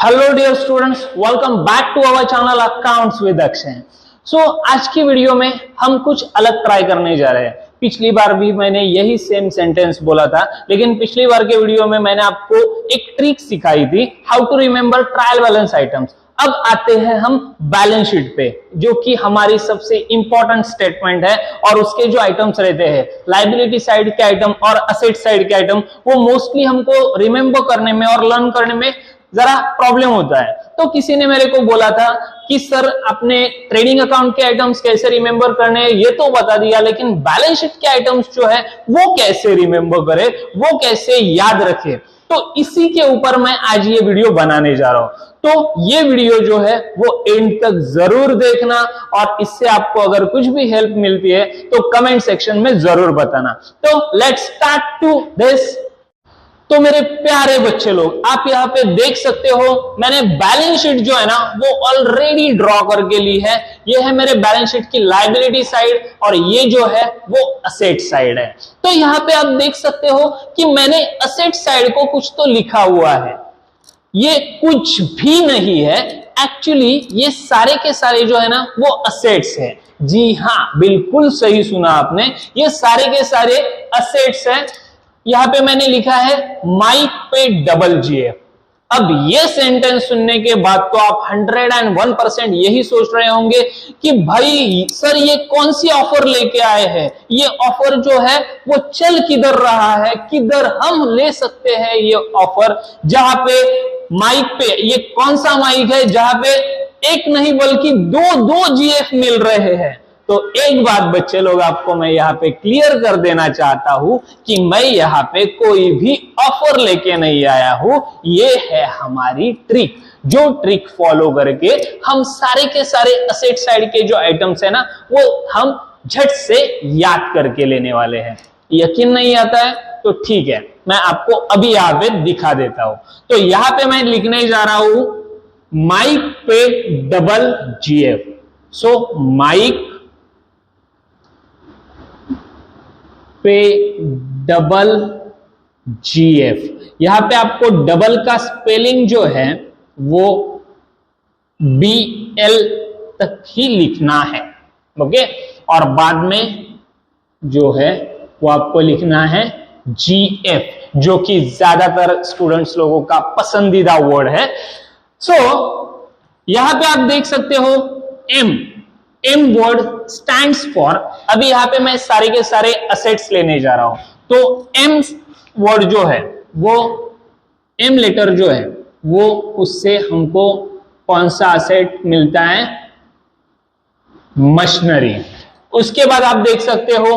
Hello dear students, welcome back to our channel accounts with Akshay. आज की video में हम कुछ अलग ट्राई करने जा रहे हैं। पिछली बार भी मैंने यही सेम सेंटेंस बोला था, लेकिन पिछली बार के वीडियो में मैंने आपको एक ट्रिक सिखाई थी, how to remember trial balance items. अब आते हैं हम बैलेंस शीट पे, जो कि हमारी सबसे इंपॉर्टेंट स्टेटमेंट है और उसके जो आइटम्स रहते हैं, लायबिलिटी साइड के आइटम और असेट साइड के आइटम, वो मोस्टली हमको रिमेंबर करने में और लर्न करने में जरा प्रॉब्लम होता है। तो किसी ने मेरे को बोला था कि सर अपने ट्रेडिंग अकाउंट के आइटम्स कैसे रिमेंबर करने हैं ये तो बता दिया, लेकिन बैलेंस शीट के आइटम्स जो है वो कैसे रिमेंबर करे, वो कैसे याद रखे। तो इसी के ऊपर मैं आज ये वीडियो बनाने जा रहा हूं। तो ये वीडियो जो है वो एंड तक जरूर देखना, और इससे आपको अगर कुछ भी हेल्प मिलती है तो कमेंट सेक्शन में जरूर बताना। तो लेट्स स्टार्ट टू दिस। तो मेरे प्यारे बच्चे लोग, आप यहाँ पे देख सकते हो मैंने बैलेंस शीट जो है ना वो ऑलरेडी ड्रॉ करके ली है। ये है मेरे बैलेंस शीट की लायबिलिटी साइड और ये जो है वो असेट साइड है। तो यहाँ पे आप देख सकते हो कि मैंने असेट साइड को कुछ तो लिखा हुआ है, ये कुछ भी नहीं है। एक्चुअली ये सारे के सारे जो है ना वो असेट्स है। जी हाँ, बिल्कुल सही सुना आपने, ये सारे के सारे असेट्स है। यहां पे मैंने लिखा है माइक पे डबल जीएफ। अब ये सेंटेंस सुनने के बाद तो आप 101% यही सोच रहे होंगे कि भाई सर ये कौन सी ऑफर लेके आए हैं, ये ऑफर जो है वो चल किधर रहा है, किधर हम ले सकते हैं ये ऑफर, जहां पे माइक पे ये कौन सा माइक है जहां पे एक नहीं बल्कि दो जीएफ मिल रहे हैं। तो एक बात बच्चे लोग आपको मैं यहाँ पे क्लियर कर देना चाहता हूं कि मैं यहाँ पे कोई भी ऑफर लेके नहीं आया हूं। ये है हमारी ट्रिक, जो ट्रिक फॉलो करके हम सारे के सारे असेट साइड के जो आइटम्स है ना वो हम झट से याद करके लेने वाले हैं। यकीन नहीं आता है तो ठीक है, मैं आपको अभी यहाँ पे दिखा देता हूं। तो यहाँ पे मैं लिखने जा रहा हूं माइक पे डबल जीएफ। सो माइक पे डबल जीएफ। यहां पे आपको डबल का स्पेलिंग जो है वो BL तक ही लिखना है, ओके। और बाद में जो है वो आपको लिखना है GF, जो कि ज्यादातर स्टूडेंट्स लोगों का पसंदीदा वर्ड है। यहां पे आप देख सकते हो M वर्ड स्टैंड्स फॉर, अभी यहां पे मैं सारे के सारे असेट्स लेने जा रहा हूं। तो M वर्ड जो है वो, M लेटर जो है वो, उससे हमको कौन सा असेट मिलता है, मशीनरी। उसके बाद आप देख सकते हो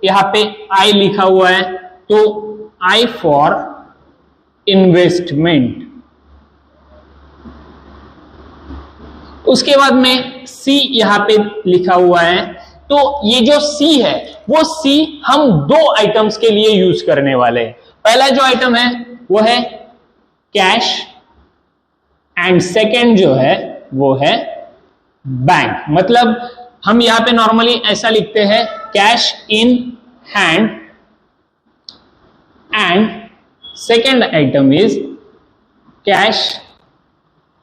यहां पे I लिखा हुआ है, तो I फॉर इन्वेस्टमेंट। उसके बाद में C यहां पे लिखा हुआ है, तो ये जो C है वो C हम दो आइटम्स के लिए यूज करने वाले हैं। पहला जो आइटम है वो है कैश एंड सेकंड जो है वो है बैंक। मतलब हम यहां पे नॉर्मली ऐसा लिखते हैं cash in hand and second item is cash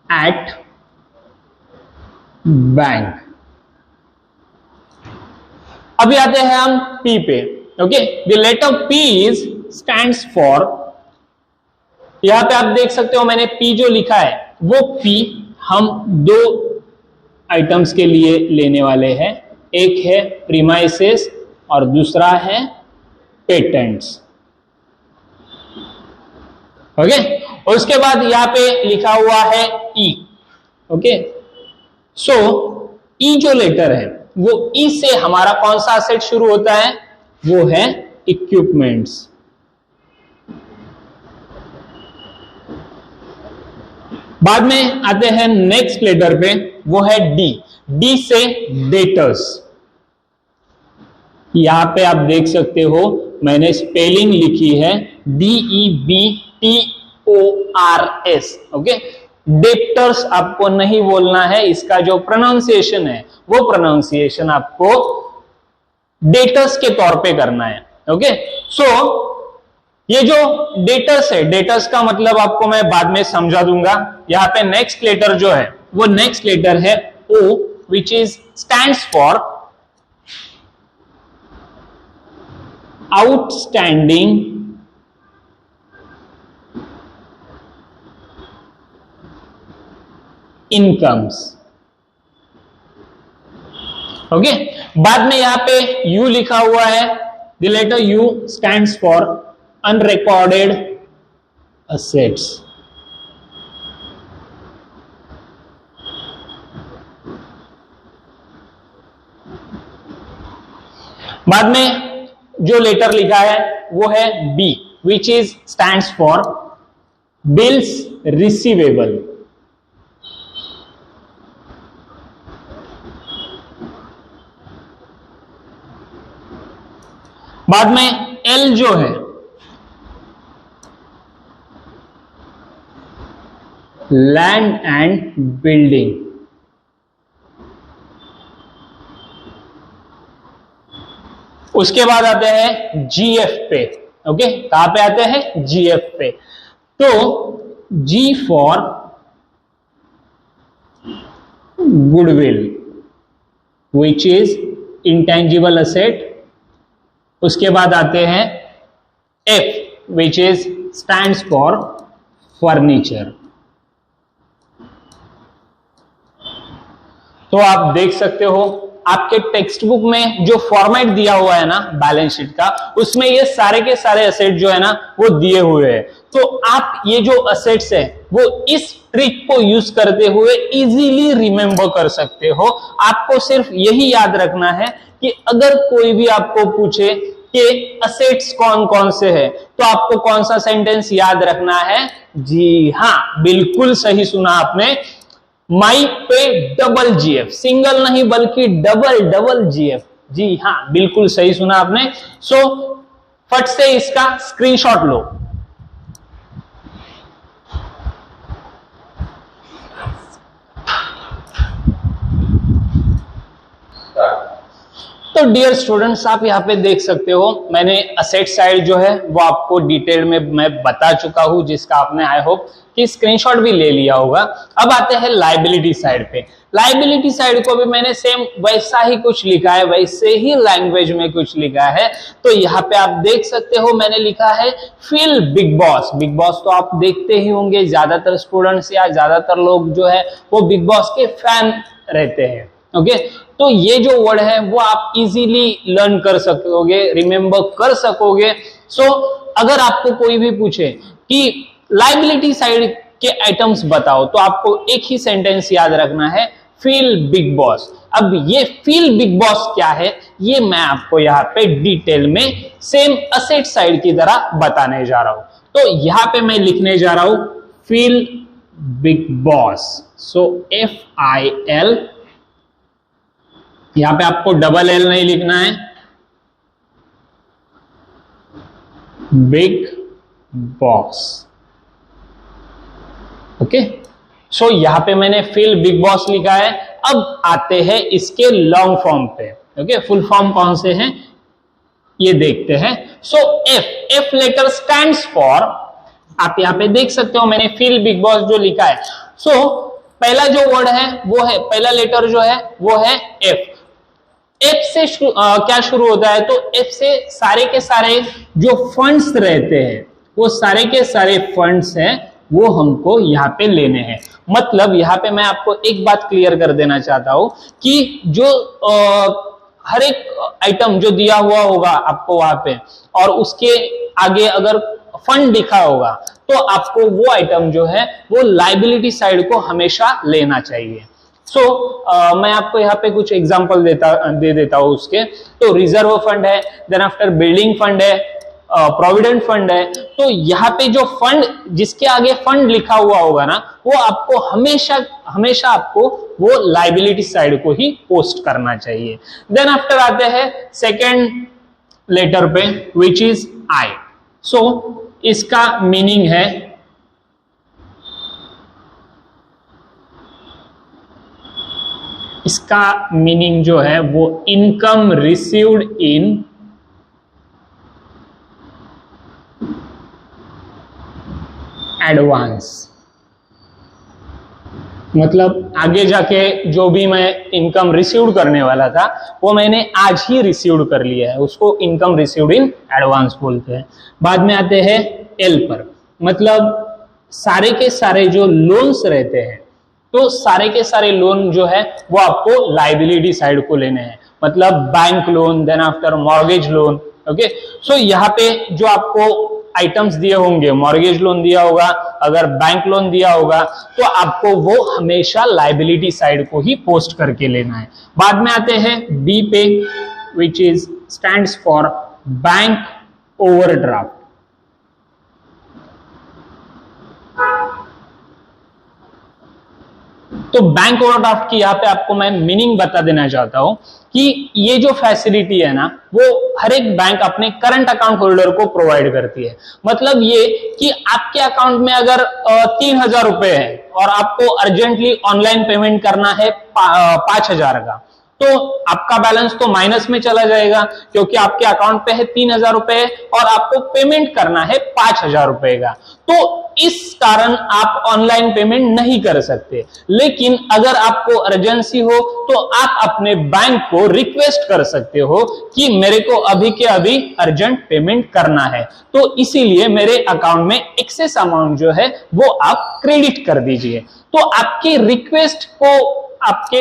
at bank. अभी आते हैं हम P पे, okay. The letter P is stands for, यहां पे आप देख सकते हो मैंने P जो लिखा है वो P हम दो आइटम्स के लिए लेने वाले हैं। एक है प्रीमाइसेस और दूसरा है पेटेंट्स, ओके। और उसके बाद यहां पे लिखा हुआ है E, ओके। E जो लेटर है वो E से हमारा कौन सा असेट शुरू होता है, वो है इक्विपमेंट्स। बाद में आते हैं नेक्स्ट लेटर पे, वो है D से डेटर्स। यहां पे आप देख सकते हो मैंने स्पेलिंग लिखी है DEBTORS, ओके। डेप्टर्स आपको नहीं बोलना है, इसका जो प्रोनाउंसिएशन है वो प्रोनाउंसिएशन आपको डेटर्स के तौर पे करना है, ओके। ये जो डेटर्स है, डेटर्स का मतलब आपको मैं बाद में समझा दूंगा। यहां पे नेक्स्ट लेटर जो है वो नेक्स्ट लेटर है O, which is stands for outstanding incomes. Okay, बाद में यहां पे यू लिखा हुआ है, the letter U stands for unrecorded assets. बाद में जो लेटर लिखा है वो है B, which is stands for bills receivable. बाद में एल जो है लैंड एंड बिल्डिंग। उसके बाद आते हैं जीएफ पे। ओके, कहां पे आते हैं? जीएफ पे। तो G for goodwill, which is intangible asset. उसके बाद आते हैं F, which is stands for furniture. तो आप देख सकते हो आपके टेक्स्ट बुक में जो फॉर्मेट दिया हुआ है ना बैलेंस शीट का, उसमें ये सारे के सारे असेट जो है ना वो दिए हुए हैं। तो आप ये जो असेट्स है वो इस ट्रिक को यूज करते हुए इजीली रिमेंबर कर सकते हो। आपको सिर्फ यही याद रखना है कि अगर कोई भी आपको पूछे कि असेट्स कौन कौन से हैं, तो आपको कौन सा सेंटेंस याद रखना है? जी हाँ, बिल्कुल सही सुना आपने, माई पे डबल जीएफ, सिंगल नहीं बल्कि डबल डबल जीएफ। जी हाँ, बिल्कुल सही सुना आपने। सो फट से इसका स्क्रीनशॉट लो। तो डियर स्टूडेंट्स, आप यहाँ पे देख सकते हो मैंने असेट साइड जो है वो आपको डिटेल में मैं बता चुका हूं, जिसका आपने आई होप कि स्क्रीनशॉट भी ले लिया होगा। अब आते हैं लायबिलिटी साइड पे। लायबिलिटी साइड को भी मैंने सेम वैसा ही कुछ लिखा है, वैसे ही लैंग्वेज में कुछ लिखा है। तो यहाँ पे आप देख सकते हो मैंने लिखा है feel big boss. Big boss तो आप देखते ही होंगे, ज्यादातर स्टूडेंट्स या ज्यादातर लोग जो है वो बिग बॉस के फैन रहते हैं। ओके, तो ये जो वर्ड है वो आप इजीली लर्न कर सकोगे, रिमेंबर कर सकोगे। सो अगर आपको कोई भी पूछे कि लायबिलिटी साइड के आइटम्स बताओ, तो आपको एक ही सेंटेंस याद रखना है, फील बिग बॉस। अब ये फील बिग बॉस क्या है, ये मैं आपको यहाँ पे डिटेल में सेम असेट साइड की तरह बताने जा रहा हूं। तो यहां पे मैं लिखने जा रहा हूं फील बिग बॉस। सो FIL, यहां पे आपको डबल L नहीं लिखना है, बिग बॉस। ओके, सो यहां पे मैंने फील बिग बॉस लिखा है। अब आते हैं इसके लॉन्ग फॉर्म पे। ओके, फुल फॉर्म कौन से हैं ये देखते हैं। सो F लेटर स्टैंड्स फॉर, आप यहां पे देख सकते हो मैंने फील बिग बॉस जो लिखा है। सो पहला जो वर्ड है वो है, पहला लेटर जो है वो है F। एफ से क्या शुरू होता है? तो एफ से सारे के सारे जो फंड्स रहते हैं, वो सारे के सारे फंड्स हैं वो हमको यहाँ पे लेने हैं। मतलब यहाँ पे मैं आपको एक बात क्लियर कर देना चाहता हूं कि जो हर एक आइटम जो दिया हुआ होगा आपको वहां पे, और उसके आगे अगर फंड लिखा होगा, तो आपको वो आइटम जो है वो लायबिलिटी साइड को हमेशा लेना चाहिए। मैं आपको यहाँ पे कुछ एग्जांपल दे देता हूँ उसके। तो रिजर्व फंड है, देन आफ्टर बिल्डिंग फंड है, प्रोविडेंट फंड है। तो यहाँ पे जो फंड जिसके आगे फंड लिखा हुआ होगा ना, वो आपको हमेशा आपको वो लायबिलिटी साइड को ही पोस्ट करना चाहिए। देन आफ्टर आते हैं सेकेंड लेटर पे, विच इज आई। सो इसका मीनिंग है जो है वो इनकम रिसीव्ड इन एडवांस, मतलब आगे जाके जो भी मैं इनकम रिसीव करने वाला था वो मैंने आज ही रिसीव कर लिया है, उसको इनकम रिसीव्ड इन एडवांस बोलते हैं। बाद में आते हैं एल पर, मतलब सारे के सारे जो लोन्स रहते हैं, तो सारे के सारे लोन जो है वो आपको लाइबिलिटी साइड को लेने हैं, मतलब bank loan, then after mortgage loan. Okay, so यहाँ पे जो आपको आइटम्स दिए होंगे, मॉर्गेज लोन दिया होगा, अगर बैंक लोन दिया होगा, तो आपको वो हमेशा लाइबिलिटी साइड को ही पोस्ट करके लेना है। बाद में आते हैं बी पे, विच is stands for bank overdraft. तो बैंक ओवरड्राफ्ट की यहाँ पे आपको मैं मीनिंग बता देना चाहता हूं कि ये जो फैसिलिटी है ना, वो हर एक बैंक अपने करंट अकाउंट होल्डर को प्रोवाइड करती है। मतलब ये कि आपके अकाउंट में अगर 3,000 रुपए है और आपको अर्जेंटली ऑनलाइन पेमेंट करना है 5,000 का, तो आपका बैलेंस तो माइनस में चला जाएगा, क्योंकि आपके अकाउंट पे है 3,000 रुपए और आपको पेमेंट करना है 5,000 रुपए का। तो इस कारण आप ऑनलाइन पेमेंट नहीं कर सकते। लेकिन अगर आपको अर्जेंसी हो तो आप अपने बैंक को रिक्वेस्ट कर सकते हो कि मेरे को अभी के अभी अर्जेंट पेमेंट करना है, तो इसीलिए मेरे अकाउंट में एक्सेस अमाउंट जो है वो आप क्रेडिट कर दीजिए। तो आपके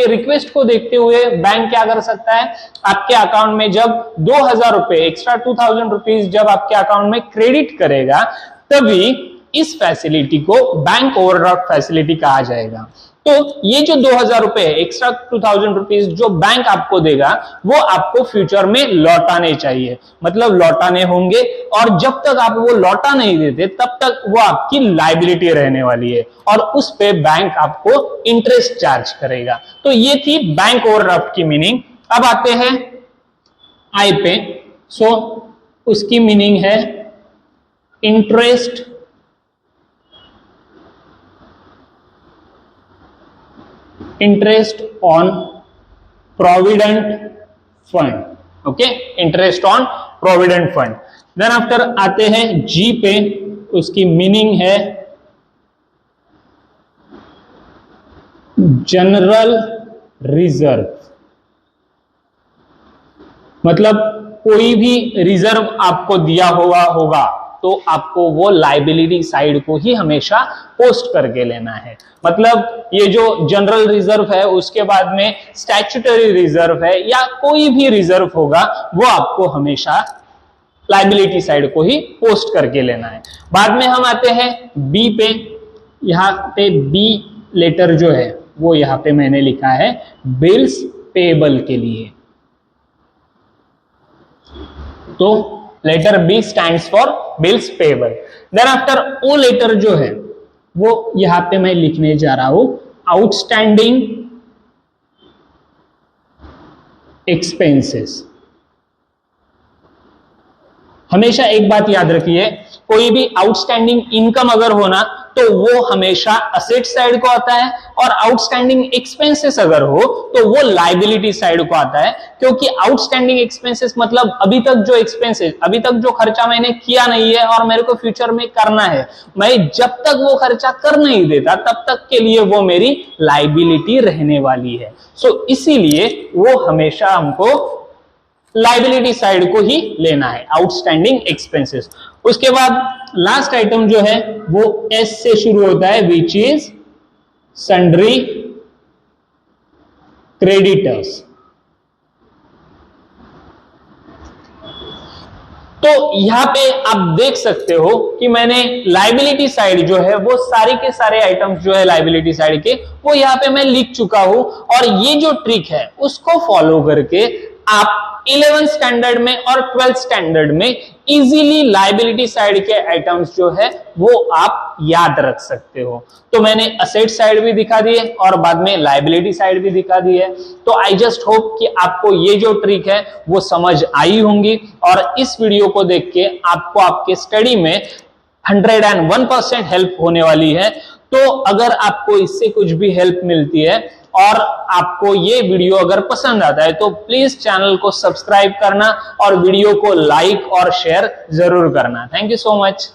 रिक्वेस्ट को देखते हुए बैंक क्या कर सकता है, आपके अकाउंट में जब 2,000 रुपए एक्स्ट्रा 2,000 रुपीज जब आपके अकाउंट में क्रेडिट करेगा, तभी इस फैसिलिटी को बैंक ओवरड्राफ्ट फैसिलिटी कहा जाएगा। तो ये जो 2,000 रुपए एक्स्ट्रा 2,000 रुपीज जो बैंक आपको देगा, वो आपको फ्यूचर में लौटाने चाहिए, मतलब लौटाने होंगे, और जब तक आप वो लौटा नहीं देते तब तक वो आपकी लायबिलिटी रहने वाली है और उस पे बैंक आपको इंटरेस्ट चार्ज करेगा। तो ये थी बैंक ओवरड्राफ्ट की मीनिंग। अब आते हैं आई पे। सो उसकी मीनिंग है interest on provident fund. Okay, interest on provident fund. Then after आते हैं जी पे, उसकी मीनिंग है जनरल रिजर्व, मतलब कोई भी रिजर्व आपको दिया हुआ होगा तो आपको वो लायबिलिटी साइड को ही हमेशा पोस्ट करके लेना है। मतलब ये जो जनरल रिजर्व है, उसके बाद में स्टैट्यूटरी रिजर्व है या कोई भी रिजर्व होगा, वो आपको हमेशा लायबिलिटी साइड को ही पोस्ट करके लेना है। बाद में हम आते हैं बी पे। यहाँ पे बी लेटर जो है वो यहाँ पे मैंने लिखा है बिल्स पेएबल के लिए। तो letter B stands for bills payable. Then after O letter जो है वो यहां पे मैं लिखने जा रहा हूं आउटस्टैंडिंग एक्सपेंसेस। हमेशा एक बात याद रखिए, कोई भी आउटस्टैंडिंग इनकम अगर होना तो वो हमेशा असेट साइड को आता है, और आउटस्टैंडिंग एक्सपेंसेस अगर हो तो वो लायबिलिटी साइड को आता है। क्योंकि आउटस्टैंडिंग एक्सपेंसेस मतलब अभी तक जो खर्चा मैंने किया नहीं है और मेरे को फ्यूचर में करना है, मैं जब तक वो खर्चा कर नहीं देता तब तक के लिए वो मेरी लायबिलिटी रहने वाली है। सो इसीलिए वो हमेशा हमको लायबिलिटी साइड को ही लेना है, आउटस्टैंडिंग एक्सपेंसेस। उसके बाद लास्ट आइटम जो है वो एस से शुरू होता है, विच इज सन्ड्री क्रेडिटर्स। तो यहां पे आप देख सकते हो कि मैंने लायबिलिटी साइड जो है वो सारे के सारे आइटम्स जो है लायबिलिटी साइड के वो यहां पे मैं लिख चुका हूं, और ये जो ट्रिक है उसको फॉलो करके आप 11th स्टैंडर्ड में और 12th स्टैंडर्ड में इजीली लायबिलिटी साइड के आइटम्स जो है वो आप याद रख सकते हो। तो मैंने असेट साइड भी दिखा दी है और बाद में लायबिलिटी साइड भी दिखा दी है। तो आई जस्ट होप कि आपको ये जो ट्रिक है वो समझ आई होंगी, और इस वीडियो को देख के आपको आपके स्टडी में 101% हेल्प होने वाली है। तो अगर आपको इससे कुछ भी हेल्प मिलती है और आपको ये वीडियो अगर पसंद आता है तो प्लीज चैनल को सब्सक्राइब करना और वीडियो को लाइक और शेयर जरूर करना। Thank you so much.